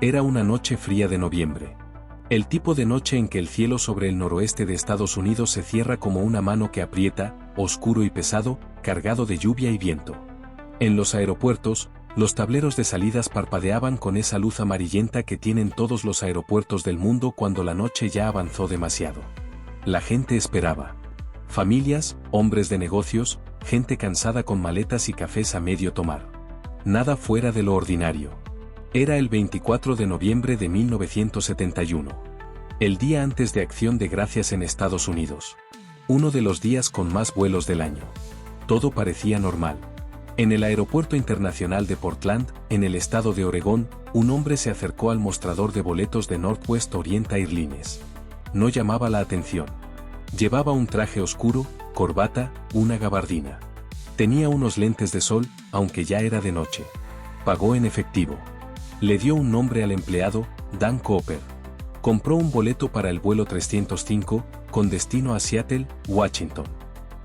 Era una noche fría de noviembre. El tipo de noche en que el cielo sobre el noroeste de Estados Unidos se cierra como una mano que aprieta, oscuro y pesado, cargado de lluvia y viento. En los aeropuertos, los tableros de salidas parpadeaban con esa luz amarillenta que tienen todos los aeropuertos del mundo cuando la noche ya avanzó demasiado. La gente esperaba. Familias, hombres de negocios, gente cansada con maletas y cafés a medio tomar. Nada fuera de lo ordinario. Era el 24 de noviembre de 1971. El día antes de Acción de Gracias en Estados Unidos. Uno de los días con más vuelos del año. Todo parecía normal. En el Aeropuerto Internacional de Portland, en el estado de Oregón, un hombre se acercó al mostrador de boletos de Northwest Orient Airlines. No llamaba la atención. Llevaba un traje oscuro, corbata, una gabardina. Tenía unos lentes de sol, aunque ya era de noche. Pagó en efectivo. Le dio un nombre al empleado, Dan Cooper. Compró un boleto para el vuelo 305, con destino a Seattle, Washington.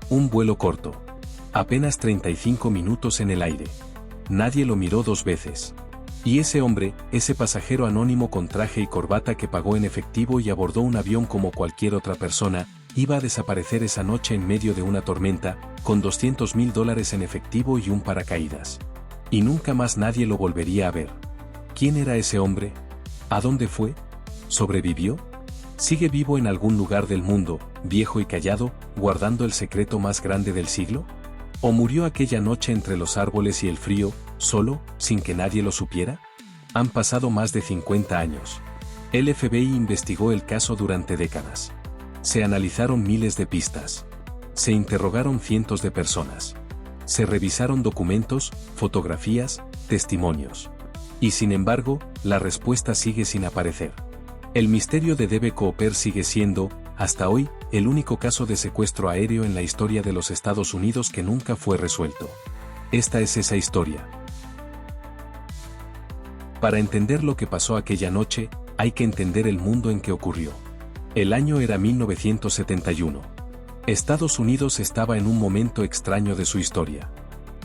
Un vuelo corto. Apenas 35 minutos en el aire. Nadie lo miró dos veces. Y ese hombre, ese pasajero anónimo con traje y corbata que pagó en efectivo y abordó un avión como cualquier otra persona, iba a desaparecer esa noche en medio de una tormenta, con $200,000 en efectivo y un paracaídas. Y nunca más nadie lo volvería a ver. ¿Quién era ese hombre? ¿A dónde fue? ¿Sobrevivió? ¿Sigue vivo en algún lugar del mundo, viejo y callado, guardando el secreto más grande del siglo? ¿O murió aquella noche entre los árboles y el frío, solo, sin que nadie lo supiera? Han pasado más de 50 años. El FBI investigó el caso durante décadas. Se analizaron miles de pistas. Se interrogaron cientos de personas. Se revisaron documentos, fotografías, testimonios. Y sin embargo, la respuesta sigue sin aparecer. El misterio de Dave Cooper sigue siendo, hasta hoy, el único caso de secuestro aéreo en la historia de los Estados Unidos que nunca fue resuelto. Esta es esa historia. Para entender lo que pasó aquella noche, hay que entender el mundo en que ocurrió. El año era 1971. Estados Unidos estaba en un momento extraño de su historia.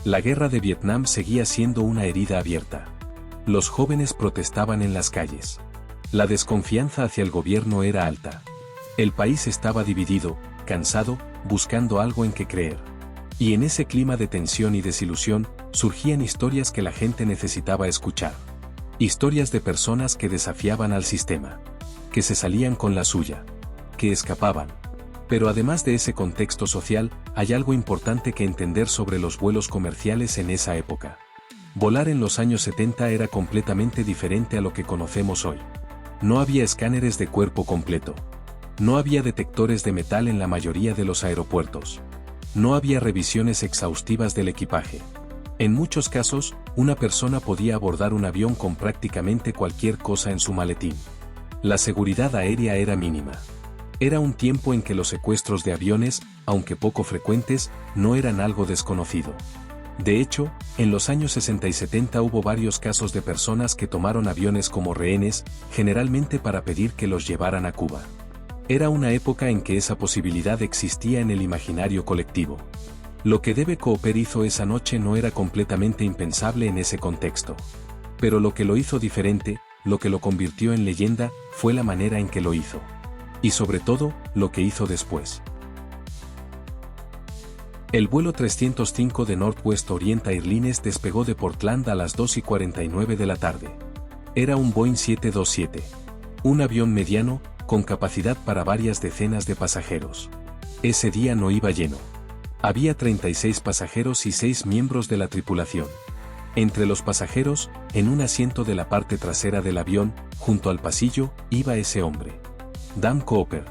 La guerra de Vietnam seguía siendo una herida abierta. Los jóvenes protestaban en las calles. La desconfianza hacia el gobierno era alta. El país estaba dividido, cansado, buscando algo en que creer. Y en ese clima de tensión y desilusión, surgían historias que la gente necesitaba escuchar. Historias de personas que desafiaban al sistema. Que se salían con la suya. Que escapaban. Pero además de ese contexto social, hay algo importante que entender sobre los vuelos comerciales en esa época. Volar en los años 70 era completamente diferente a lo que conocemos hoy. No había escáneres de cuerpo completo. No había detectores de metal en la mayoría de los aeropuertos. No había revisiones exhaustivas del equipaje. En muchos casos, una persona podía abordar un avión con prácticamente cualquier cosa en su maletín. La seguridad aérea era mínima. Era un tiempo en que los secuestros de aviones, aunque poco frecuentes, no eran algo desconocido. De hecho, en los años 60 y 70 hubo varios casos de personas que tomaron aviones como rehenes, generalmente para pedir que los llevaran a Cuba. Era una época en que esa posibilidad existía en el imaginario colectivo. Lo que Dave Cooper hizo esa noche no era completamente impensable en ese contexto. Pero lo que lo hizo diferente, lo que lo convirtió en leyenda, fue la manera en que lo hizo. Y sobre todo, lo que hizo después. El vuelo 305 de Northwest Orient Airlines despegó de Portland a las 2:49 de la tarde. Era un Boeing 727. Un avión mediano, con capacidad para varias decenas de pasajeros. Ese día no iba lleno. Había 36 pasajeros y 6 miembros de la tripulación. Entre los pasajeros, en un asiento de la parte trasera del avión, junto al pasillo, iba ese hombre. Dan Cooper.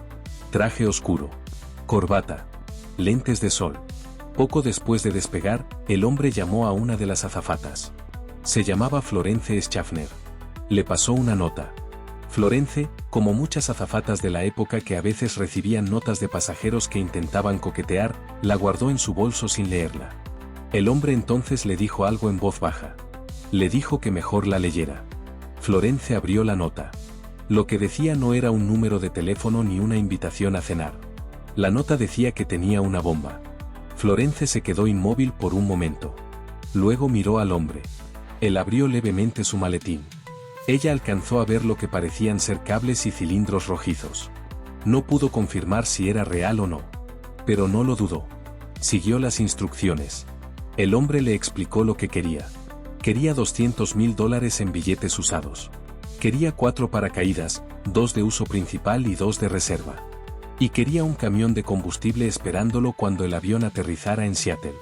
Traje oscuro. Corbata. Lentes de sol. Poco después de despegar, el hombre llamó a una de las azafatas. Se llamaba Florence Schaffner. Le pasó una nota. Florence, como muchas azafatas de la época que a veces recibían notas de pasajeros que intentaban coquetear, la guardó en su bolso sin leerla. El hombre entonces le dijo algo en voz baja. Le dijo que mejor la leyera. Florence abrió la nota. Lo que decía no era un número de teléfono ni una invitación a cenar. La nota decía que tenía una bomba. Florence se quedó inmóvil por un momento. Luego miró al hombre. Él abrió levemente su maletín. Ella alcanzó a ver lo que parecían ser cables y cilindros rojizos. No pudo confirmar si era real o no. Pero no lo dudó. Siguió las instrucciones. El hombre le explicó lo que quería. Quería $200,000 en billetes usados. Quería 4 paracaídas, 2 de uso principal y 2 de reserva. Y quería un camión de combustible esperándolo cuando el avión aterrizara en Seattle.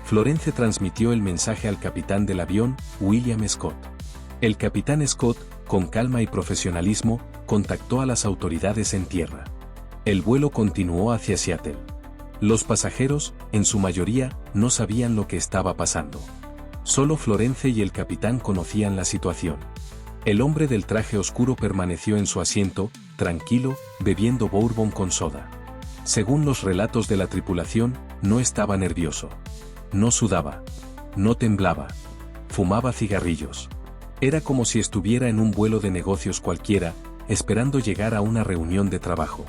Florence transmitió el mensaje al capitán del avión, William Scott. El capitán Scott, con calma y profesionalismo, contactó a las autoridades en tierra. El vuelo continuó hacia Seattle. Los pasajeros, en su mayoría, no sabían lo que estaba pasando. Solo Florence y el capitán conocían la situación. El hombre del traje oscuro permaneció en su asiento, tranquilo, bebiendo bourbon con soda. Según los relatos de la tripulación, no estaba nervioso. No sudaba. No temblaba. Fumaba cigarrillos. Era como si estuviera en un vuelo de negocios cualquiera, esperando llegar a una reunión de trabajo.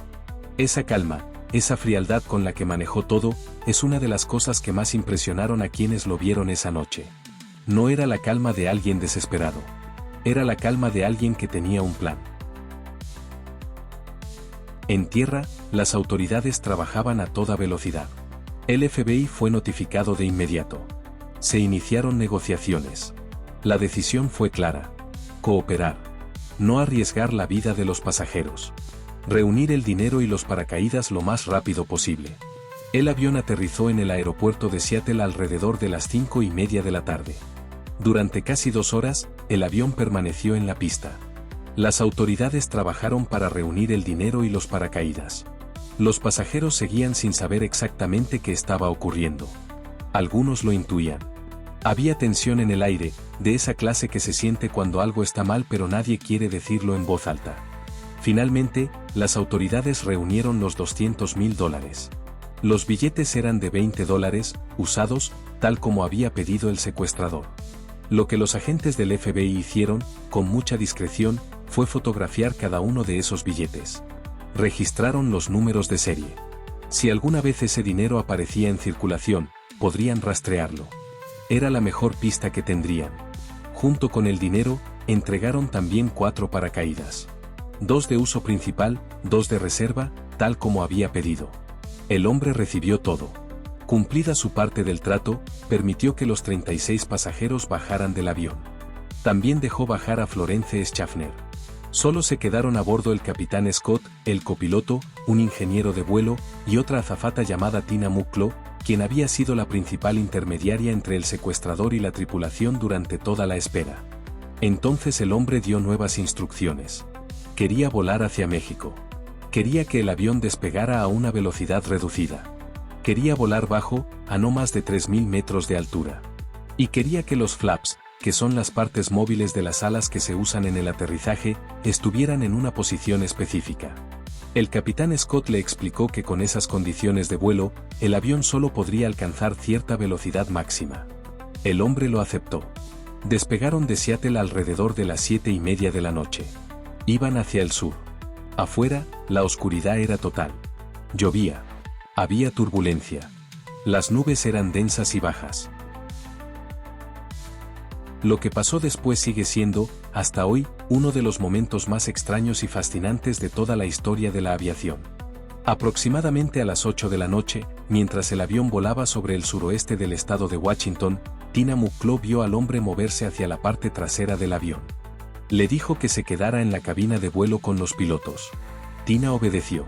Esa calma, esa frialdad con la que manejó todo, es una de las cosas que más impresionaron a quienes lo vieron esa noche. No era la calma de alguien desesperado. Era la calma de alguien que tenía un plan. En tierra, las autoridades trabajaban a toda velocidad. El FBI fue notificado de inmediato. Se iniciaron negociaciones. La decisión fue clara. Cooperar. No arriesgar la vida de los pasajeros. Reunir el dinero y los paracaídas lo más rápido posible. El avión aterrizó en el aeropuerto de Seattle alrededor de las 5:30 de la tarde. Durante casi 2 horas, el avión permaneció en la pista. Las autoridades trabajaron para reunir el dinero y los paracaídas. Los pasajeros seguían sin saber exactamente qué estaba ocurriendo. Algunos lo intuían. Había tensión en el aire, de esa clase que se siente cuando algo está mal pero nadie quiere decirlo en voz alta. Finalmente, las autoridades reunieron los $200,000. Los billetes eran de $20, usados, tal como había pedido el secuestrador. Lo que los agentes del FBI hicieron, con mucha discreción, fue fotografiar cada uno de esos billetes. Registraron los números de serie. Si alguna vez ese dinero aparecía en circulación, podrían rastrearlo. Era la mejor pista que tendrían. Junto con el dinero, entregaron también 4 paracaídas. 2 de uso principal, 2 de reserva, tal como había pedido. El hombre recibió todo. Cumplida su parte del trato, permitió que los 36 pasajeros bajaran del avión. También dejó bajar a Florence Schaffner. Solo se quedaron a bordo el capitán Scott, el copiloto, un ingeniero de vuelo, y otra azafata llamada Tina Mucklow, quien había sido la principal intermediaria entre el secuestrador y la tripulación durante toda la espera. Entonces el hombre dio nuevas instrucciones. Quería volar hacia México. Quería que el avión despegara a una velocidad reducida. Quería volar bajo, a no más de 3.000 metros de altura. Y quería que los flaps, que son las partes móviles de las alas que se usan en el aterrizaje, estuvieran en una posición específica. El capitán Scott le explicó que con esas condiciones de vuelo, el avión solo podría alcanzar cierta velocidad máxima. El hombre lo aceptó. Despegaron de Seattle alrededor de las 7:30 de la noche. Iban hacia el sur. Afuera, la oscuridad era total. Llovía. Había turbulencia. Las nubes eran densas y bajas. Lo que pasó después sigue siendo, hasta hoy, uno de los momentos más extraños y fascinantes de toda la historia de la aviación. Aproximadamente a las 8 de la noche, mientras el avión volaba sobre el suroeste del estado de Washington, Tina Mucklow vio al hombre moverse hacia la parte trasera del avión. Le dijo que se quedara en la cabina de vuelo con los pilotos. Tina obedeció.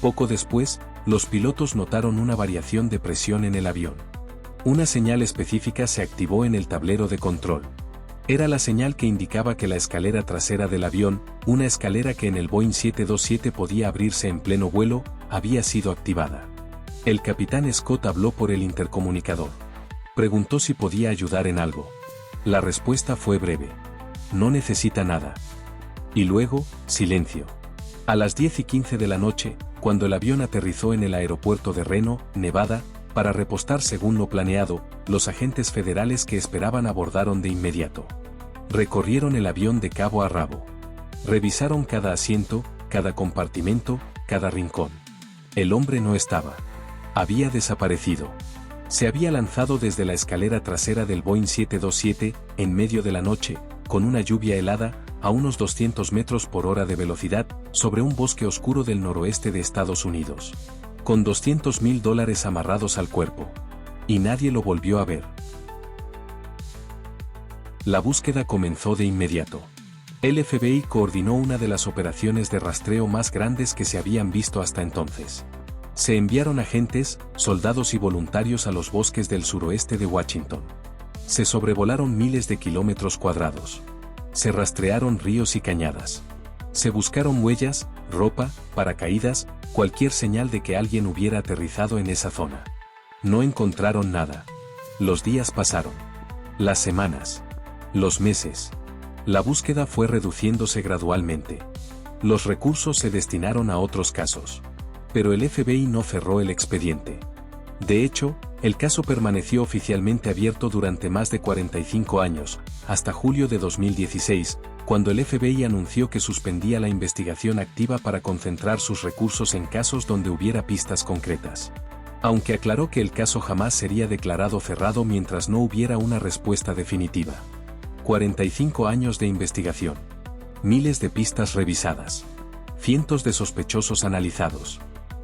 Poco después, los pilotos notaron una variación de presión en el avión. Una señal específica se activó en el tablero de control. Era la señal que indicaba que la escalera trasera del avión, una escalera que en el Boeing 727 podía abrirse en pleno vuelo, había sido activada. El capitán Scott habló por el intercomunicador. Preguntó si podía ayudar en algo. La respuesta fue breve. No necesita nada. Y luego, silencio. A las 10:15 de la noche, cuando el avión aterrizó en el aeropuerto de Reno, Nevada, para repostar según lo planeado, los agentes federales que esperaban abordaron de inmediato. Recorrieron el avión de cabo a rabo. Revisaron cada asiento, cada compartimento, cada rincón. El hombre no estaba. Había desaparecido. Se había lanzado desde la escalera trasera del Boeing 727, en medio de la noche, con una lluvia helada, a unos 200 metros por hora de velocidad, sobre un bosque oscuro del noroeste de Estados Unidos. Con $200.000 amarrados al cuerpo. Y nadie lo volvió a ver. La búsqueda comenzó de inmediato. El FBI coordinó una de las operaciones de rastreo más grandes que se habían visto hasta entonces. Se enviaron agentes, soldados y voluntarios a los bosques del suroeste de Washington. Se sobrevolaron miles de kilómetros cuadrados. Se rastrearon ríos y cañadas. Se buscaron huellas, ropa, paracaídas, cualquier señal de que alguien hubiera aterrizado en esa zona. No encontraron nada. Los días pasaron. Las semanas. Los meses. La búsqueda fue reduciéndose gradualmente. Los recursos se destinaron a otros casos. Pero el FBI no cerró el expediente. De hecho, el caso permaneció oficialmente abierto durante más de 45 años, hasta julio de 2016, cuando el FBI anunció que suspendía la investigación activa para concentrar sus recursos en casos donde hubiera pistas concretas. Aunque aclaró que el caso jamás sería declarado cerrado mientras no hubiera una respuesta definitiva. 45 años de investigación. Miles de pistas revisadas. Cientos de sospechosos analizados.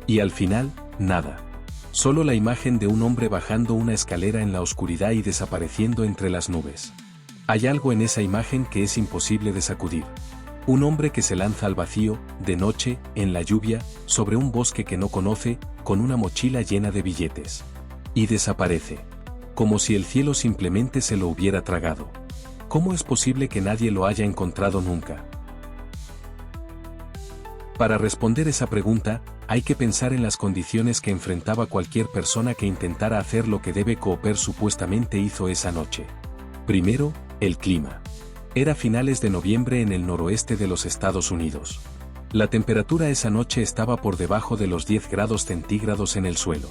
Y al final, nada. Solo la imagen de un hombre bajando una escalera en la oscuridad y desapareciendo entre las nubes. Hay algo en esa imagen que es imposible de sacudir. Un hombre que se lanza al vacío, de noche, en la lluvia, sobre un bosque que no conoce, con una mochila llena de billetes. Y desaparece. Como si el cielo simplemente se lo hubiera tragado. ¿Cómo es posible que nadie lo haya encontrado nunca? Para responder esa pregunta, hay que pensar en las condiciones que enfrentaba cualquier persona que intentara hacer lo que Debe Cooper supuestamente hizo esa noche. Primero, el clima. Era finales de noviembre en el noroeste de los Estados Unidos. La temperatura esa noche estaba por debajo de los 10 grados centígrados en el suelo.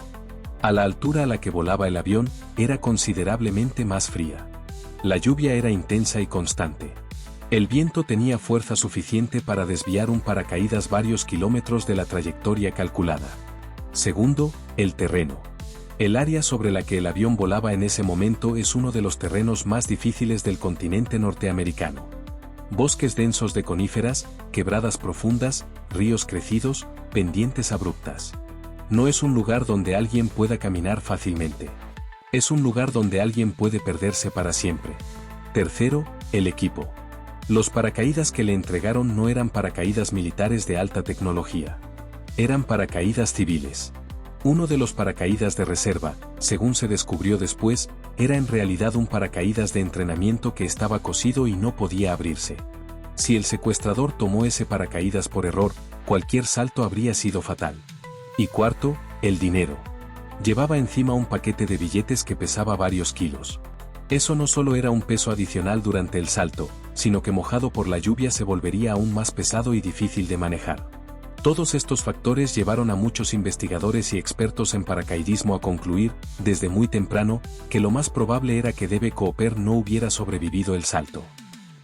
A la altura a la que volaba el avión, era considerablemente más fría. La lluvia era intensa y constante. El viento tenía fuerza suficiente para desviar un paracaídas varios kilómetros de la trayectoria calculada. Segundo, el terreno. El área sobre la que el avión volaba en ese momento es uno de los terrenos más difíciles del continente norteamericano. Bosques densos de coníferas, quebradas profundas, ríos crecidos, pendientes abruptas. No es un lugar donde alguien pueda caminar fácilmente. Es un lugar donde alguien puede perderse para siempre. Tercero, el equipo. Los paracaídas que le entregaron no eran paracaídas militares de alta tecnología. Eran paracaídas civiles. Uno de los paracaídas de reserva, según se descubrió después, era en realidad un paracaídas de entrenamiento que estaba cosido y no podía abrirse. Si el secuestrador tomó ese paracaídas por error, cualquier salto habría sido fatal. Y cuarto, el dinero. Llevaba encima un paquete de billetes que pesaba varios kilos. Eso no solo era un peso adicional durante el salto, sino que mojado por la lluvia se volvería aún más pesado y difícil de manejar. Todos estos factores llevaron a muchos investigadores y expertos en paracaidismo a concluir, desde muy temprano, que lo más probable era que Debe Cooper no hubiera sobrevivido el salto.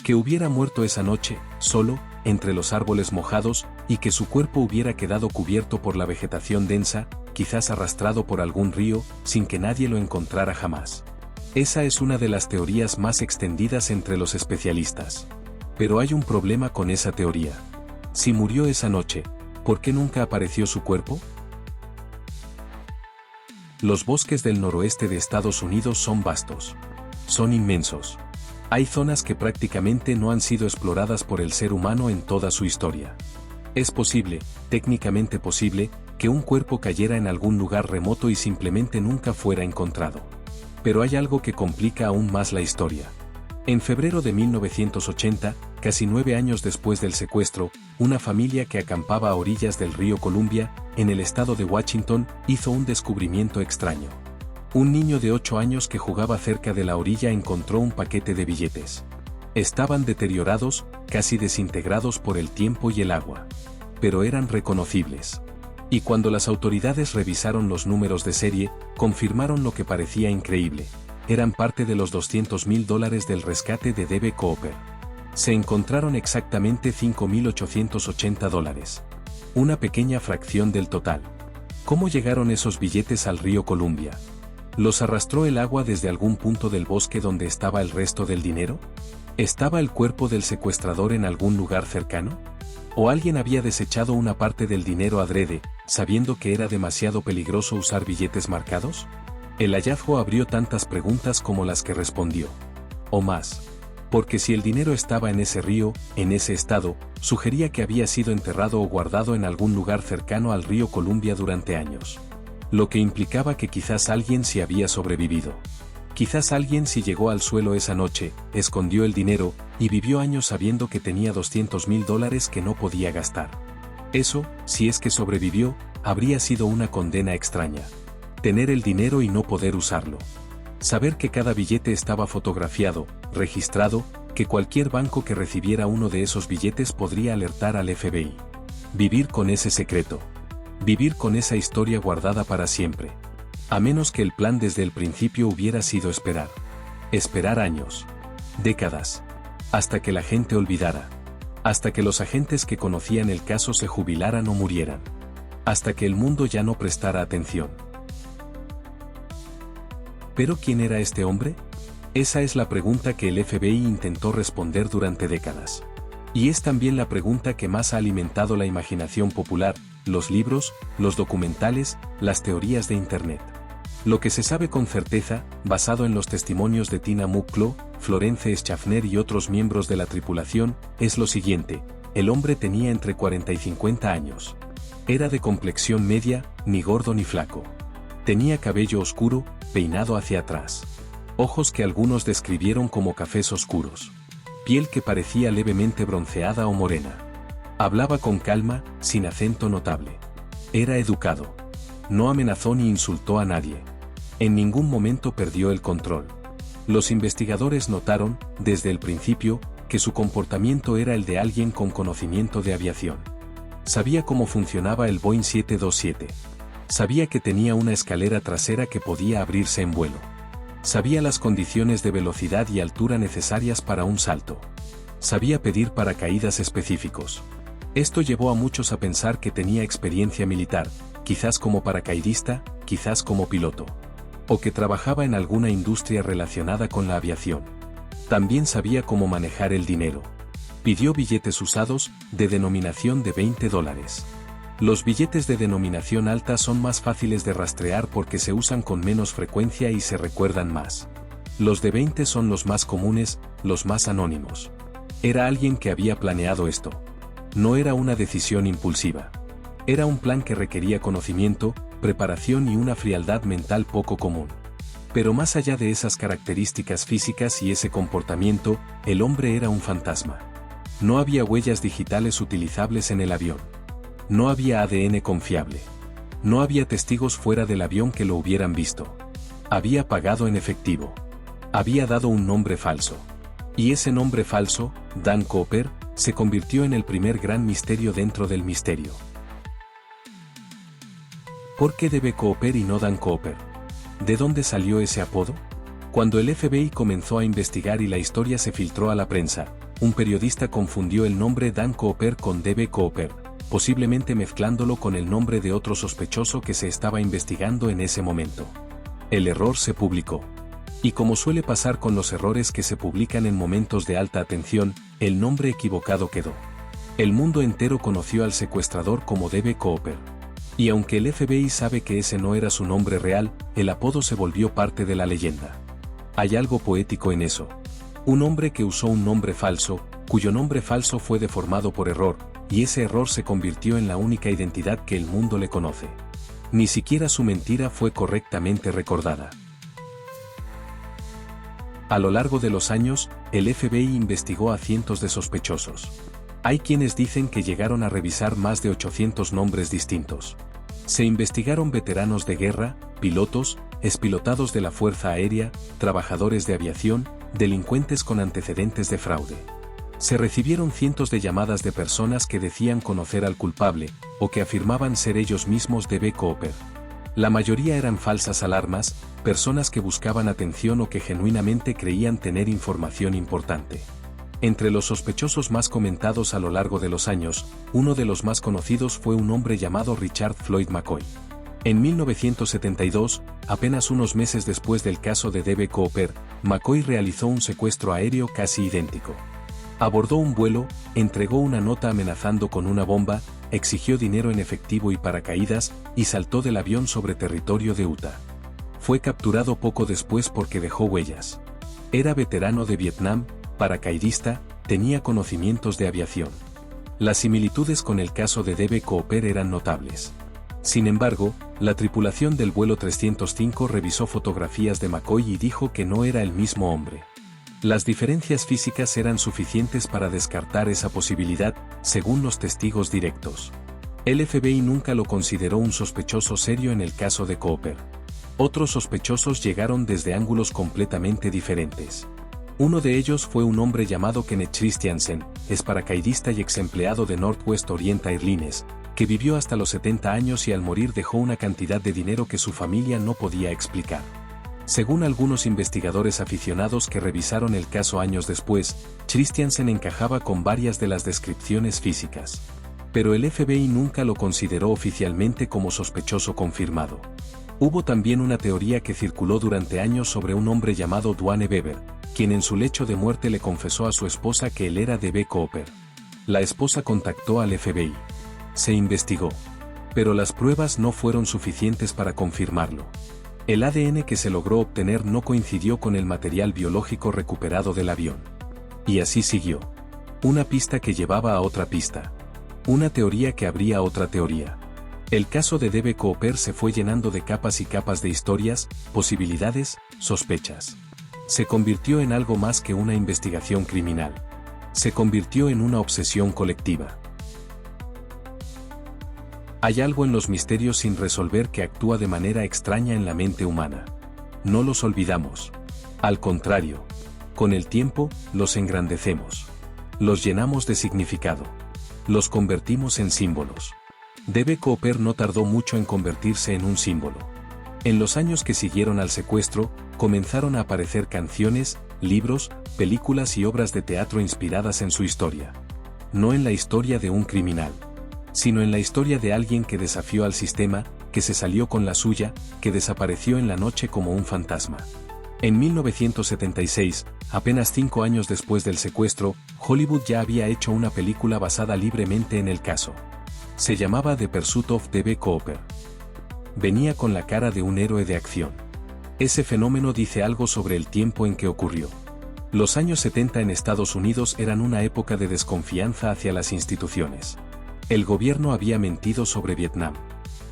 Que hubiera muerto esa noche, solo, entre los árboles mojados, y que su cuerpo hubiera quedado cubierto por la vegetación densa, quizás arrastrado por algún río, sin que nadie lo encontrara jamás. Esa es una de las teorías más extendidas entre los especialistas. Pero hay un problema con esa teoría. Si murió esa noche, ¿por qué nunca apareció su cuerpo? Los bosques del noroeste de Estados Unidos son vastos. Son inmensos. Hay zonas que prácticamente no han sido exploradas por el ser humano en toda su historia. Es posible, técnicamente posible, que un cuerpo cayera en algún lugar remoto y simplemente nunca fuera encontrado. Pero hay algo que complica aún más la historia. En febrero de 1980, casi 9 años después del secuestro, una familia que acampaba a orillas del río Columbia, en el estado de Washington, hizo un descubrimiento extraño. Un niño de 8 años que jugaba cerca de la orilla encontró un paquete de billetes. Estaban deteriorados, casi desintegrados por el tiempo y el agua. Pero eran reconocibles. Y cuando las autoridades revisaron los números de serie, confirmaron lo que parecía increíble. Eran parte de los $200.000 del rescate de Debe Cooper. Se encontraron exactamente $5.880. Una pequeña fracción del total. ¿Cómo llegaron esos billetes al río Columbia? ¿Los arrastró el agua desde algún punto del bosque donde estaba el resto del dinero? ¿Estaba el cuerpo del secuestrador en algún lugar cercano? ¿O alguien había desechado una parte del dinero adrede, sabiendo que era demasiado peligroso usar billetes marcados? El hallazgo abrió tantas preguntas como las que respondió. O más. Porque si el dinero estaba en ese río, en ese estado, sugería que había sido enterrado o guardado en algún lugar cercano al río Columbia durante años. Lo que implicaba que quizás alguien sí había sobrevivido. Quizás alguien sí llegó al suelo esa noche, escondió el dinero, y vivió años sabiendo que tenía $200,000 que no podía gastar. Eso, si es que sobrevivió, habría sido una condena extraña. Tener el dinero y no poder usarlo. Saber que cada billete estaba fotografiado, registrado, que cualquier banco que recibiera uno de esos billetes podría alertar al FBI. Vivir con ese secreto. Vivir con esa historia guardada para siempre. A menos que el plan desde el principio hubiera sido esperar. Esperar años. Décadas. Hasta que la gente olvidara. Hasta que los agentes que conocían el caso se jubilaran o murieran. Hasta que el mundo ya no prestara atención. ¿Pero quién era este hombre? Esa es la pregunta que el FBI intentó responder durante décadas. Y es también la pregunta que más ha alimentado la imaginación popular, los libros, los documentales, las teorías de Internet. Lo que se sabe con certeza, basado en los testimonios de Tina Mucklow, Florence Schaffner y otros miembros de la tripulación, es lo siguiente: el hombre tenía entre 40 y 50 años. Era de complexión media, ni gordo ni flaco. Tenía cabello oscuro, peinado hacia atrás. Ojos que algunos describieron como cafés oscuros. Piel que parecía levemente bronceada o morena. Hablaba con calma, sin acento notable. Era educado. No amenazó ni insultó a nadie. En ningún momento perdió el control. Los investigadores notaron, desde el principio, que su comportamiento era el de alguien con conocimiento de aviación. Sabía cómo funcionaba el Boeing 727. Sabía que tenía una escalera trasera que podía abrirse en vuelo. Sabía las condiciones de velocidad y altura necesarias para un salto. Sabía pedir paracaídas específicos. Esto llevó a muchos a pensar que tenía experiencia militar, quizás como paracaidista, quizás como piloto. O que trabajaba en alguna industria relacionada con la aviación. También sabía cómo manejar el dinero. Pidió billetes usados, de denominación de $20. Los billetes de denominación alta son más fáciles de rastrear porque se usan con menos frecuencia y se recuerdan más. Los de 20 son los más comunes, los más anónimos. Era alguien que había planeado esto. No era una decisión impulsiva. Era un plan que requería conocimiento, preparación y una frialdad mental poco común. Pero más allá de esas características físicas y ese comportamiento, el hombre era un fantasma. No había huellas digitales utilizables en el avión. No había ADN confiable. No había testigos fuera del avión que lo hubieran visto. Había pagado en efectivo. Había dado un nombre falso. Y ese nombre falso, Dan Cooper, se convirtió en el primer gran misterio dentro del misterio. ¿Por qué DB Cooper y no Dan Cooper? ¿De dónde salió ese apodo? Cuando el FBI comenzó a investigar y la historia se filtró a la prensa, un periodista confundió el nombre Dan Cooper con DB Cooper, posiblemente mezclándolo con el nombre de otro sospechoso que se estaba investigando en ese momento. El error se publicó. Y como suele pasar con los errores que se publican en momentos de alta atención, el nombre equivocado quedó. El mundo entero conoció al secuestrador como DB Cooper. Y aunque el FBI sabe que ese no era su nombre real, el apodo se volvió parte de la leyenda. Hay algo poético en eso. Un hombre que usó un nombre falso, cuyo nombre falso fue deformado por error, y ese error se convirtió en la única identidad que el mundo le conoce. Ni siquiera su mentira fue correctamente recordada. A lo largo de los años, el FBI investigó a cientos de sospechosos. Hay quienes dicen que llegaron a revisar más de 800 nombres distintos. Se investigaron veteranos de guerra, pilotos, expilotados de la Fuerza Aérea, trabajadores de aviación, delincuentes con antecedentes de fraude. Se recibieron cientos de llamadas de personas que decían conocer al culpable, o que afirmaban ser ellos mismos DB Cooper. La mayoría eran falsas alarmas, personas que buscaban atención o que genuinamente creían tener información importante. Entre los sospechosos más comentados a lo largo de los años, uno de los más conocidos fue un hombre llamado Richard Floyd McCoy. En 1972, apenas unos meses después del caso de DB Cooper, McCoy realizó un secuestro aéreo casi idéntico. Abordó un vuelo, entregó una nota amenazando con una bomba, exigió dinero en efectivo y paracaídas, y saltó del avión sobre territorio de Utah. Fue capturado poco después porque dejó huellas. Era veterano de Vietnam, paracaidista, tenía conocimientos de aviación. Las similitudes con el caso de D.B. Cooper eran notables. Sin embargo, la tripulación del vuelo 305 revisó fotografías de McCoy y dijo que no era el mismo hombre. Las diferencias físicas eran suficientes para descartar esa posibilidad, según los testigos directos. El FBI nunca lo consideró un sospechoso serio en el caso de Cooper. Otros sospechosos llegaron desde ángulos completamente diferentes. Uno de ellos fue un hombre llamado Kenneth Christiansen, ex paracaidista y ex empleado de Northwest Orient Airlines, que vivió hasta los 70 años y al morir dejó una cantidad de dinero que su familia no podía explicar. Según algunos investigadores aficionados que revisaron el caso años después, Christiansen encajaba con varias de las descripciones físicas. Pero el FBI nunca lo consideró oficialmente como sospechoso confirmado. Hubo también una teoría que circuló durante años sobre un hombre llamado Duane Weber, quien en su lecho de muerte le confesó a su esposa que él era D.B. Cooper. La esposa contactó al FBI. Se investigó. Pero las pruebas no fueron suficientes para confirmarlo. El ADN que se logró obtener no coincidió con el material biológico recuperado del avión. Y así siguió. Una pista que llevaba a otra pista. Una teoría que abría otra teoría. El caso de D.B. Cooper se fue llenando de capas y capas de historias, posibilidades, sospechas. Se convirtió en algo más que una investigación criminal. Se convirtió en una obsesión colectiva. Hay algo en los misterios sin resolver que actúa de manera extraña en la mente humana. No los olvidamos. Al contrario, con el tiempo, los engrandecemos. Los llenamos de significado. Los convertimos en símbolos. D.B. Cooper no tardó mucho en convertirse en un símbolo. En los años que siguieron al secuestro, comenzaron a aparecer canciones, libros, películas y obras de teatro inspiradas en su historia. No en la historia de un criminal, sino en la historia de alguien que desafió al sistema, que se salió con la suya, que desapareció en la noche como un fantasma. En 1976, apenas 5 años después del secuestro, Hollywood ya había hecho una película basada libremente en el caso. Se llamaba The Pursuit of D.B. Cooper. Venía con la cara de un héroe de acción. Ese fenómeno dice algo sobre el tiempo en que ocurrió. Los años 70 en Estados Unidos eran una época de desconfianza hacia las instituciones. El gobierno había mentido sobre Vietnam.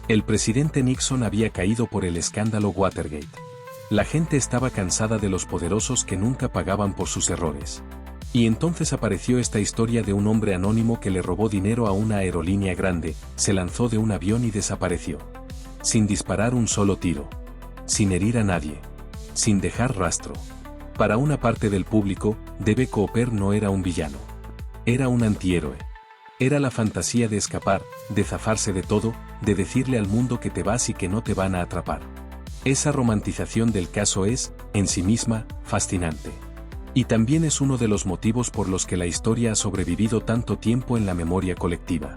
El presidente Nixon había caído por el escándalo Watergate. La gente estaba cansada de los poderosos que nunca pagaban por sus errores. Y entonces apareció esta historia de un hombre anónimo que le robó dinero a una aerolínea grande, se lanzó de un avión y desapareció. Sin disparar un solo tiro. Sin herir a nadie. Sin dejar rastro. Para una parte del público, D.B. Cooper no era un villano. Era un antihéroe. Era la fantasía de escapar, de zafarse de todo, de decirle al mundo que te vas y que no te van a atrapar. Esa romantización del caso es, en sí misma, fascinante. Y también es uno de los motivos por los que la historia ha sobrevivido tanto tiempo en la memoria colectiva.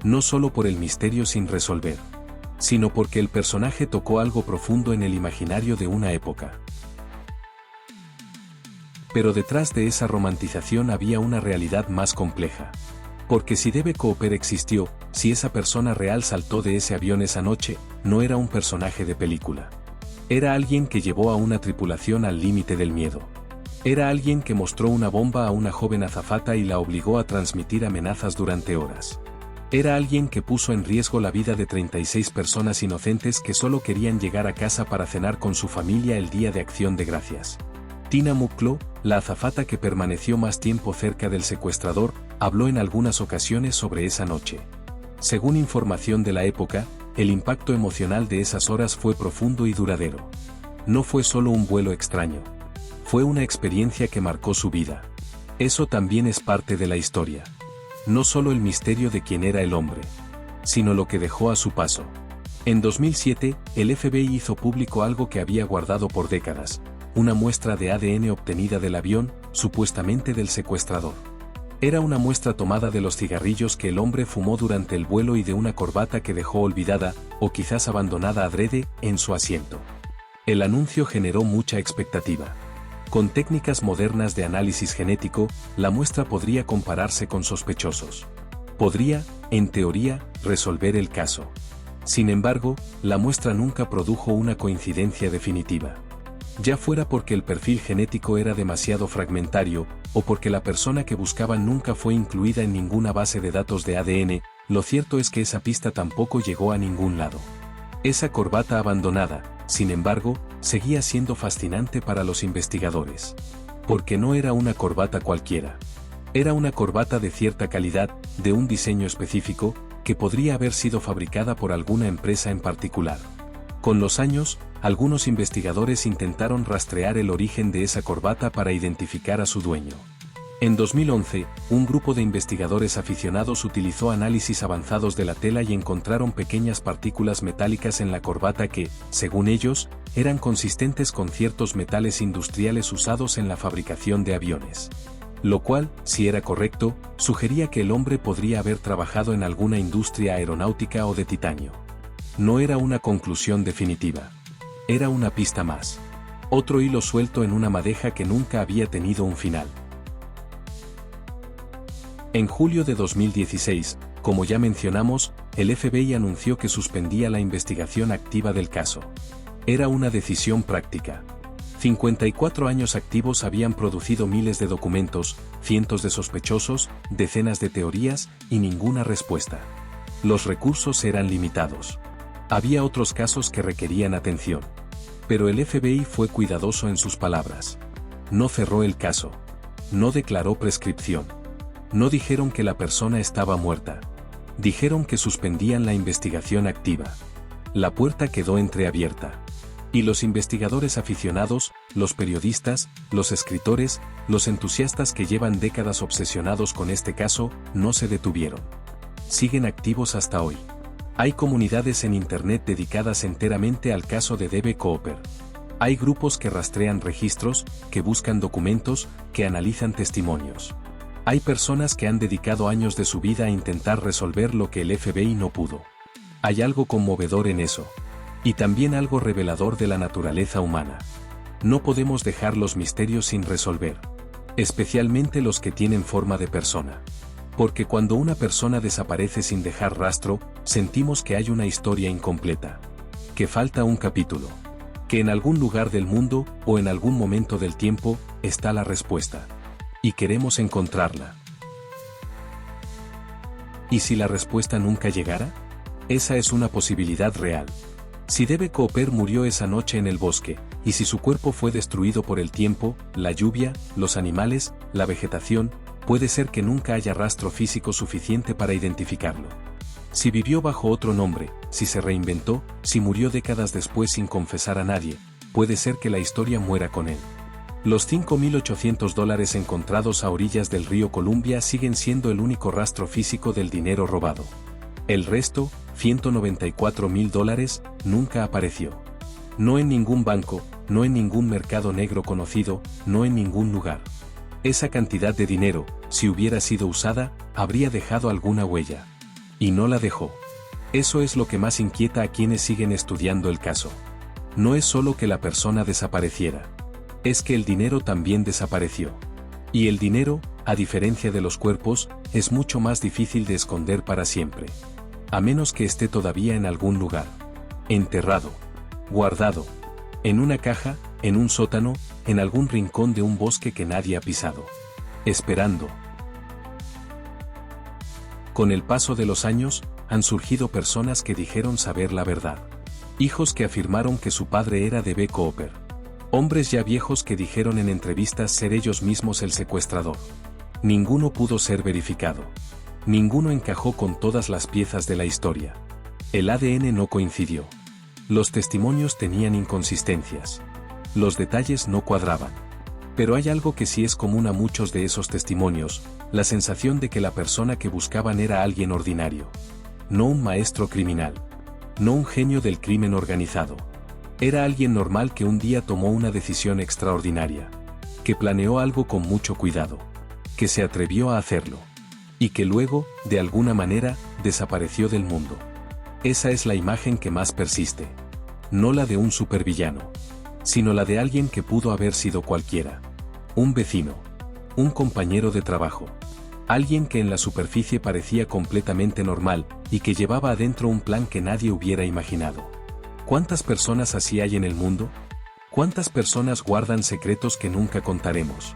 No solo por el misterio sin resolver, sino porque el personaje tocó algo profundo en el imaginario de una época. Pero detrás de esa romantización había una realidad más compleja. Porque si D.B. Cooper existió, si esa persona real saltó de ese avión esa noche, no era un personaje de película. Era alguien que llevó a una tripulación al límite del miedo. Era alguien que mostró una bomba a una joven azafata y la obligó a transmitir amenazas durante horas. Era alguien que puso en riesgo la vida de 36 personas inocentes que solo querían llegar a casa para cenar con su familia el Día de Acción de Gracias. Tina Mucklow, la azafata que permaneció más tiempo cerca del secuestrador, habló en algunas ocasiones sobre esa noche. Según información de la época, el impacto emocional de esas horas fue profundo y duradero. No fue solo un vuelo extraño. Fue una experiencia que marcó su vida. Eso también es parte de la historia. No solo el misterio de quién era el hombre, sino lo que dejó a su paso. En 2007, el FBI hizo público algo que había guardado por décadas, una muestra de ADN obtenida del avión, supuestamente del secuestrador. Era una muestra tomada de los cigarrillos que el hombre fumó durante el vuelo y de una corbata que dejó olvidada, o quizás abandonada adrede, en su asiento. El anuncio generó mucha expectativa. Con técnicas modernas de análisis genético, la muestra podría compararse con sospechosos. Podría, en teoría, resolver el caso. Sin embargo, la muestra nunca produjo una coincidencia definitiva. Ya fuera porque el perfil genético era demasiado fragmentario, o porque la persona que buscaban nunca fue incluida en ninguna base de datos de ADN, lo cierto es que esa pista tampoco llegó a ningún lado. Esa corbata abandonada, sin embargo, seguía siendo fascinante para los investigadores. Porque no era una corbata cualquiera. Era una corbata de cierta calidad, de un diseño específico, que podría haber sido fabricada por alguna empresa en particular. Con los años, algunos investigadores intentaron rastrear el origen de esa corbata para identificar a su dueño. En 2011, un grupo de investigadores aficionados utilizó análisis avanzados de la tela y encontraron pequeñas partículas metálicas en la corbata que, según ellos, eran consistentes con ciertos metales industriales usados en la fabricación de aviones. Lo cual, si era correcto, sugería que el hombre podría haber trabajado en alguna industria aeronáutica o de titanio. No era una conclusión definitiva. Era una pista más. Otro hilo suelto en una madeja que nunca había tenido un final. En julio de 2016, como ya mencionamos, el FBI anunció que suspendía la investigación activa del caso. Era una decisión práctica. 54 años activos habían producido miles de documentos, cientos de sospechosos, decenas de teorías, y ninguna respuesta. Los recursos eran limitados. Había otros casos que requerían atención. Pero el FBI fue cuidadoso en sus palabras. No cerró el caso. No declaró prescripción. No dijeron que la persona estaba muerta. Dijeron que suspendían la investigación activa. La puerta quedó entreabierta. Y los investigadores aficionados, los periodistas, los escritores, los entusiastas que llevan décadas obsesionados con este caso, no se detuvieron. Siguen activos hasta hoy. Hay comunidades en Internet dedicadas enteramente al caso de D.B. Cooper. Hay grupos que rastrean registros, que buscan documentos, que analizan testimonios. Hay personas que han dedicado años de su vida a intentar resolver lo que el FBI no pudo. Hay algo conmovedor en eso. Y también algo revelador de la naturaleza humana. No podemos dejar los misterios sin resolver. Especialmente los que tienen forma de persona. Porque cuando una persona desaparece sin dejar rastro, sentimos que hay una historia incompleta. Que falta un capítulo. Que en algún lugar del mundo, o en algún momento del tiempo, está la respuesta. Y queremos encontrarla. ¿Y si la respuesta nunca llegara? Esa es una posibilidad real. Si D.B. Cooper murió esa noche en el bosque, y si su cuerpo fue destruido por el tiempo, la lluvia, los animales, la vegetación, puede ser que nunca haya rastro físico suficiente para identificarlo. Si vivió bajo otro nombre, si se reinventó, si murió décadas después sin confesar a nadie, puede ser que la historia muera con él. Los $5.800 encontrados a orillas del río Columbia siguen siendo el único rastro físico del dinero robado. El resto, $194.000, nunca apareció. No en ningún banco, no en ningún mercado negro conocido, no en ningún lugar. Esa cantidad de dinero, si hubiera sido usada, habría dejado alguna huella. Y no la dejó. Eso es lo que más inquieta a quienes siguen estudiando el caso. No es solo que la persona desapareciera. Es que el dinero también desapareció. Y el dinero, a diferencia de los cuerpos, es mucho más difícil de esconder para siempre. A menos que esté todavía en algún lugar. Enterrado. Guardado. En una caja, en un sótano, en algún rincón de un bosque que nadie ha pisado. Esperando. Con el paso de los años, han surgido personas que dijeron saber la verdad. Hijos que afirmaron que su padre era D.B. Cooper. Hombres ya viejos que dijeron en entrevistas ser ellos mismos el secuestrador. Ninguno pudo ser verificado. Ninguno encajó con todas las piezas de la historia. El ADN no coincidió. Los testimonios tenían inconsistencias. Los detalles no cuadraban. Pero hay algo que sí es común a muchos de esos testimonios, la sensación de que la persona que buscaban era alguien ordinario. No un maestro criminal. No un genio del crimen organizado. Era alguien normal que un día tomó una decisión extraordinaria. Que planeó algo con mucho cuidado. Que se atrevió a hacerlo. Y que luego, de alguna manera, desapareció del mundo. Esa es la imagen que más persiste. No la de un supervillano. sino la de alguien que pudo haber sido cualquiera. Un vecino. Un compañero de trabajo. Alguien que en la superficie parecía completamente normal, y que llevaba adentro un plan que nadie hubiera imaginado. ¿Cuántas personas así hay en el mundo? ¿Cuántas personas guardan secretos que nunca contaremos?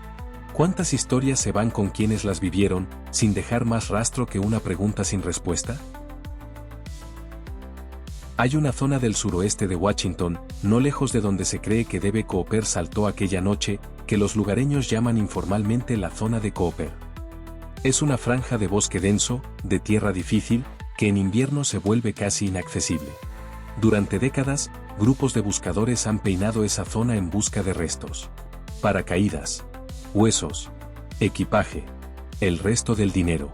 ¿Cuántas historias se van con quienes las vivieron, sin dejar más rastro que una pregunta sin respuesta? Hay una zona del suroeste de Washington, no lejos de donde se cree que D.B. Cooper saltó aquella noche, que los lugareños llaman informalmente la zona de Cooper. Es una franja de bosque denso, de tierra difícil, que en invierno se vuelve casi inaccesible. Durante décadas, grupos de buscadores han peinado esa zona en busca de restos. Paracaídas. Huesos. Equipaje. El resto del dinero.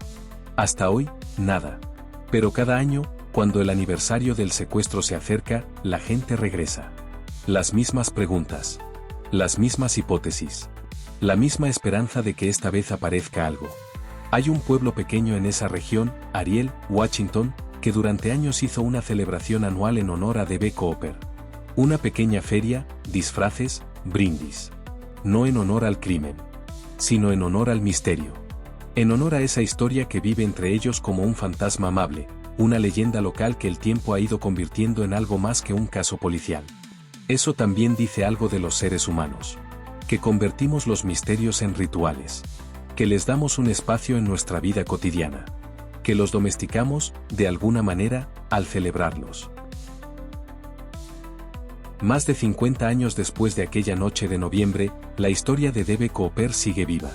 Hasta hoy, nada. Pero cada año, cuando el aniversario del secuestro se acerca, la gente regresa. Las mismas preguntas. Las mismas hipótesis. La misma esperanza de que esta vez aparezca algo. Hay un pueblo pequeño en esa región, Ariel, Washington, que durante años hizo una celebración anual en honor a D.B. Cooper. Una pequeña feria, disfraces, brindis. No en honor al crimen, sino en honor al misterio. En honor a esa historia que vive entre ellos como un fantasma amable, una leyenda local que el tiempo ha ido convirtiendo en algo más que un caso policial. Eso también dice algo de los seres humanos. Que convertimos los misterios en rituales. Que les damos un espacio en nuestra vida cotidiana. Que los domesticamos, de alguna manera, al celebrarlos. Más de 50 años después de aquella noche de noviembre, la historia de D.B. Cooper sigue viva.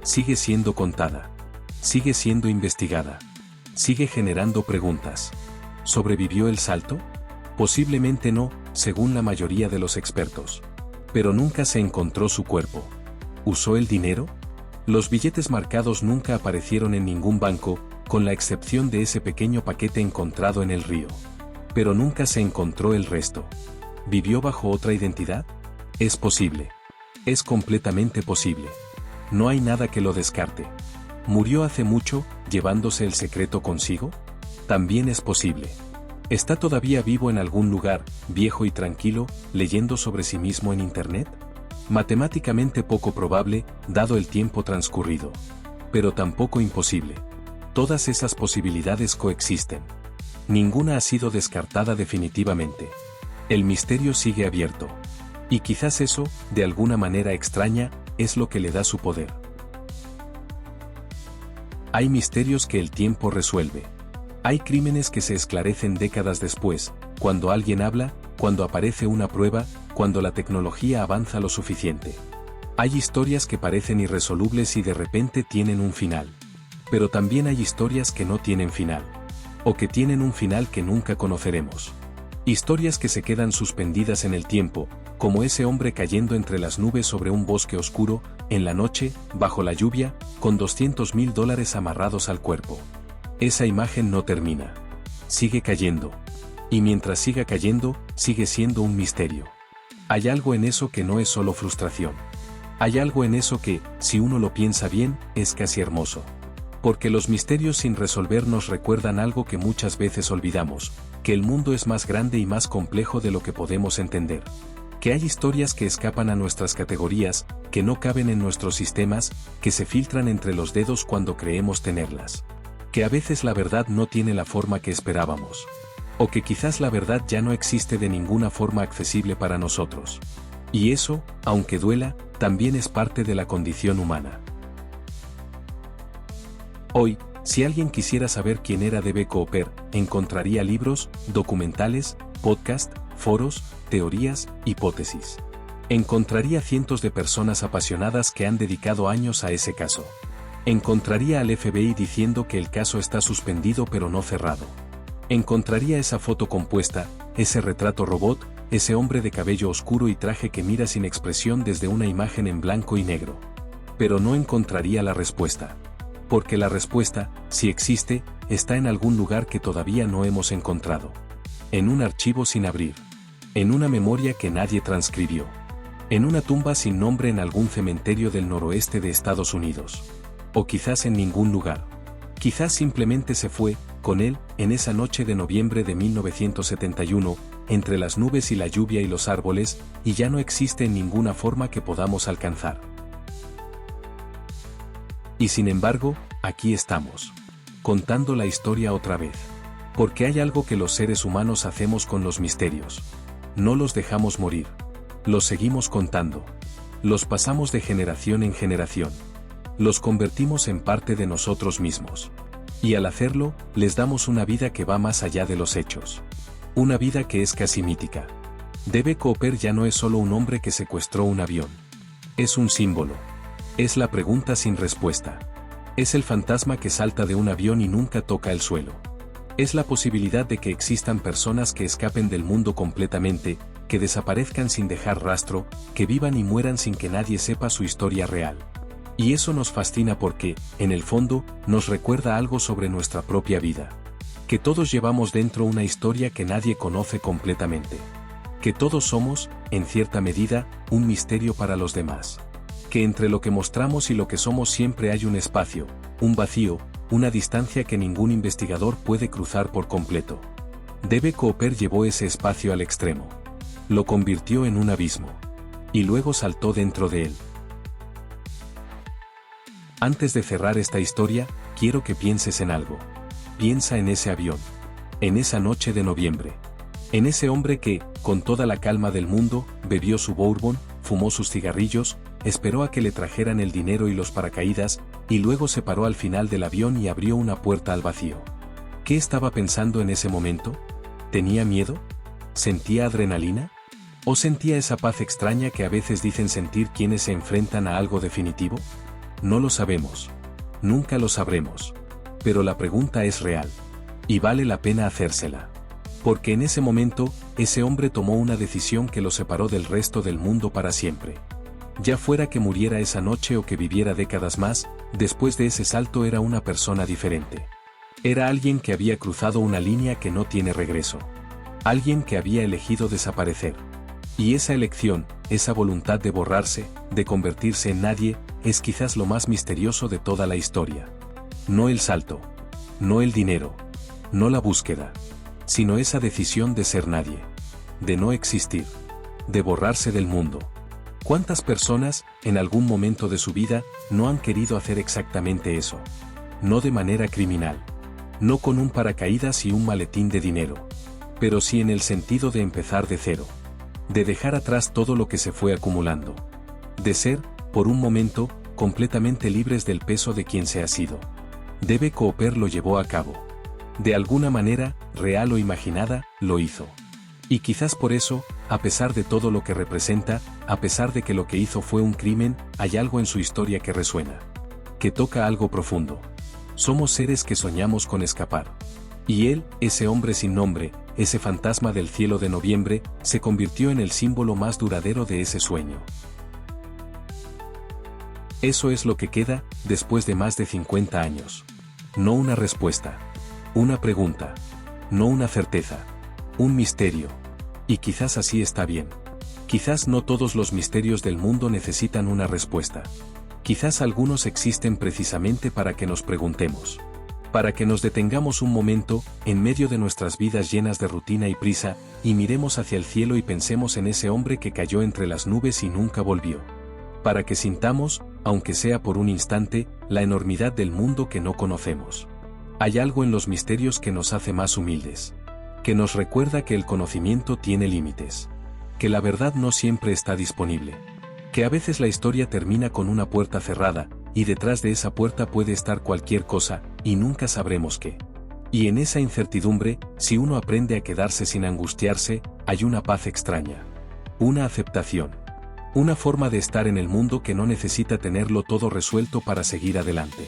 Sigue siendo contada. Sigue siendo investigada. Sigue generando preguntas. ¿Sobrevivió el salto? Posiblemente no, según la mayoría de los expertos. Pero nunca se encontró su cuerpo. ¿Usó el dinero? Los billetes marcados nunca aparecieron en ningún banco, con la excepción de ese pequeño paquete encontrado en el río. Pero nunca se encontró el resto. ¿Vivió bajo otra identidad? Es posible. Es completamente posible. No hay nada que lo descarte. ¿Murió hace mucho, llevándose el secreto consigo? También es posible. ¿Está todavía vivo en algún lugar, viejo y tranquilo, leyendo sobre sí mismo en Internet? Matemáticamente poco probable, dado el tiempo transcurrido. Pero tampoco imposible. Todas esas posibilidades coexisten. Ninguna ha sido descartada definitivamente. El misterio sigue abierto. Y quizás eso, de alguna manera extraña, es lo que le da su poder. Hay misterios que el tiempo resuelve. Hay crímenes que se esclarecen décadas después, cuando alguien habla, cuando aparece una prueba, cuando la tecnología avanza lo suficiente. Hay historias que parecen irresolubles y de repente tienen un final. Pero también hay historias que no tienen final. O que tienen un final que nunca conoceremos. Historias que se quedan suspendidas en el tiempo, como ese hombre cayendo entre las nubes sobre un bosque oscuro, en la noche, bajo la lluvia, con $200,000 amarrados al cuerpo. Esa imagen no termina. Sigue cayendo. Y mientras siga cayendo, sigue siendo un misterio. Hay algo en eso que no es solo frustración. Hay algo en eso que, si uno lo piensa bien, es casi hermoso. Porque los misterios sin resolver nos recuerdan algo que muchas veces olvidamos, que el mundo es más grande y más complejo de lo que podemos entender. Que hay historias que escapan a nuestras categorías, que no caben en nuestros sistemas, que se filtran entre los dedos cuando creemos tenerlas. Que a veces la verdad no tiene la forma que esperábamos. O que quizás la verdad ya no existe de ninguna forma accesible para nosotros. Y eso, aunque duela, también es parte de la condición humana. Hoy, si alguien quisiera saber quién era D.B. Cooper, encontraría libros, documentales, podcasts, foros, teorías, hipótesis. Encontraría cientos de personas apasionadas que han dedicado años a ese caso. Encontraría al FBI diciendo que el caso está suspendido pero no cerrado. Encontraría esa foto compuesta, ese retrato robot, ese hombre de cabello oscuro y traje que mira sin expresión desde una imagen en blanco y negro. Pero no encontraría la respuesta. Porque la respuesta, si existe, está en algún lugar que todavía no hemos encontrado. En un archivo sin abrir. En una memoria que nadie transcribió. En una tumba sin nombre en algún cementerio del noroeste de Estados Unidos. O quizás en ningún lugar. Quizás simplemente se fue, con él, en esa noche de noviembre de 1971, entre las nubes y la lluvia y los árboles, y ya no existe en ninguna forma que podamos alcanzar. Y sin embargo, aquí estamos, contando la historia otra vez. Porque hay algo que los seres humanos hacemos con los misterios. No los dejamos morir. Los seguimos contando. Los pasamos de generación en generación. Los convertimos en parte de nosotros mismos. Y al hacerlo, les damos una vida que va más allá de los hechos. Una vida que es casi mítica. D.B. Cooper ya no es solo un hombre que secuestró un avión. Es un símbolo. Es la pregunta sin respuesta. Es el fantasma que salta de un avión y nunca toca el suelo. Es la posibilidad de que existan personas que escapen del mundo completamente, que desaparezcan sin dejar rastro, que vivan y mueran sin que nadie sepa su historia real. Y eso nos fascina porque, en el fondo, nos recuerda algo sobre nuestra propia vida. Que todos llevamos dentro una historia que nadie conoce completamente. Que todos somos, en cierta medida, un misterio para los demás. Que entre lo que mostramos y lo que somos siempre hay un espacio, un vacío, una distancia que ningún investigador puede cruzar por completo. D.B. Cooper llevó ese espacio al extremo. Lo convirtió en un abismo. Y luego saltó dentro de él. Antes de cerrar esta historia, quiero que pienses en algo. Piensa en ese avión. En esa noche de noviembre. En ese hombre que, con toda la calma del mundo, bebió su bourbon, fumó sus cigarrillos, esperó a que le trajeran el dinero y los paracaídas, y luego se paró al final del avión y abrió una puerta al vacío. ¿Qué estaba pensando en ese momento? ¿Tenía miedo? ¿Sentía adrenalina? ¿O sentía esa paz extraña que a veces dicen sentir quienes se enfrentan a algo definitivo? No lo sabemos. Nunca lo sabremos. Pero la pregunta es real. Y vale la pena hacérsela. Porque en ese momento, ese hombre tomó una decisión que lo separó del resto del mundo para siempre. Ya fuera que muriera esa noche o que viviera décadas más, después de ese salto era una persona diferente. Era alguien que había cruzado una línea que no tiene regreso. Alguien que había elegido desaparecer. Y esa elección, esa voluntad de borrarse, de convertirse en nadie, es quizás lo más misterioso de toda la historia. No el salto. No el dinero. No la búsqueda. Sino esa decisión de ser nadie. De no existir. De borrarse del mundo. ¿Cuántas personas, en algún momento de su vida, no han querido hacer exactamente eso? No de manera criminal. No con un paracaídas y un maletín de dinero. Pero sí en el sentido de empezar de cero. De dejar atrás todo lo que se fue acumulando. De ser, por un momento, completamente libres del peso de quien se ha sido. D.B. Cooper lo llevó a cabo. De alguna manera, real o imaginada, lo hizo. Y quizás por eso, a pesar de todo lo que representa, a pesar de que lo que hizo fue un crimen, hay algo en su historia que resuena. Que toca algo profundo. Somos seres que soñamos con escapar. Y él, ese hombre sin nombre, ese fantasma del cielo de noviembre, se convirtió en el símbolo más duradero de ese sueño. Eso es lo que queda, después de más de 50 años. No una respuesta. Una pregunta. No una certeza. Un misterio. Y quizás así está bien. Quizás no todos los misterios del mundo necesitan una respuesta. Quizás algunos existen precisamente para que nos preguntemos. Para que nos detengamos un momento, en medio de nuestras vidas llenas de rutina y prisa, y miremos hacia el cielo y pensemos en ese hombre que cayó entre las nubes y nunca volvió. Para que sintamos, aunque sea por un instante, la enormidad del mundo que no conocemos. Hay algo en los misterios que nos hace más humildes. Que nos recuerda que el conocimiento tiene límites. Que la verdad no siempre está disponible. Que a veces la historia termina con una puerta cerrada, y detrás de esa puerta puede estar cualquier cosa, y nunca sabremos qué. Y en esa incertidumbre, si uno aprende a quedarse sin angustiarse, hay una paz extraña. Una aceptación. Una forma de estar en el mundo que no necesita tenerlo todo resuelto para seguir adelante.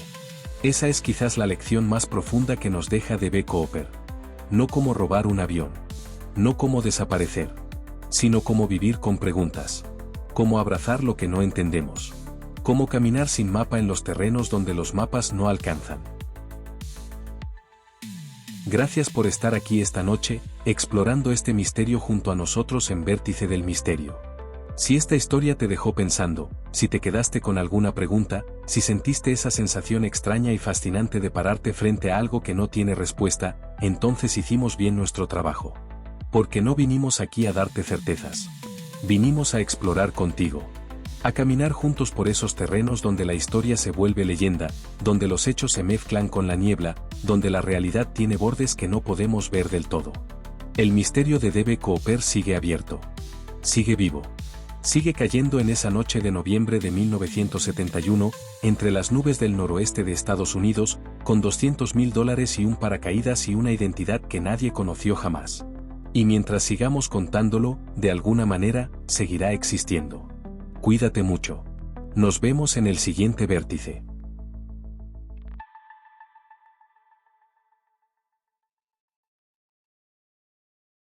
Esa es quizás la lección más profunda que nos deja D.B. Cooper. No como robar un avión. No como desaparecer. Sino como vivir con preguntas. Como abrazar lo que no entendemos. Como caminar sin mapa en los terrenos donde los mapas no alcanzan. Gracias por estar aquí esta noche, explorando este misterio junto a nosotros en Vértice del Misterio. Si esta historia te dejó pensando, si te quedaste con alguna pregunta, si sentiste esa sensación extraña y fascinante de pararte frente a algo que no tiene respuesta, entonces hicimos bien nuestro trabajo. Porque no vinimos aquí a darte certezas. Vinimos a explorar contigo. A caminar juntos por esos terrenos donde la historia se vuelve leyenda, donde los hechos se mezclan con la niebla, donde la realidad tiene bordes que no podemos ver del todo. El misterio de DB Cooper sigue abierto. Sigue vivo. Sigue cayendo en esa noche de noviembre de 1971, entre las nubes del noroeste de Estados Unidos, con $200.000 y un paracaídas y una identidad que nadie conoció jamás. Y mientras sigamos contándolo, de alguna manera, seguirá existiendo. Cuídate mucho. Nos vemos en el siguiente vértice.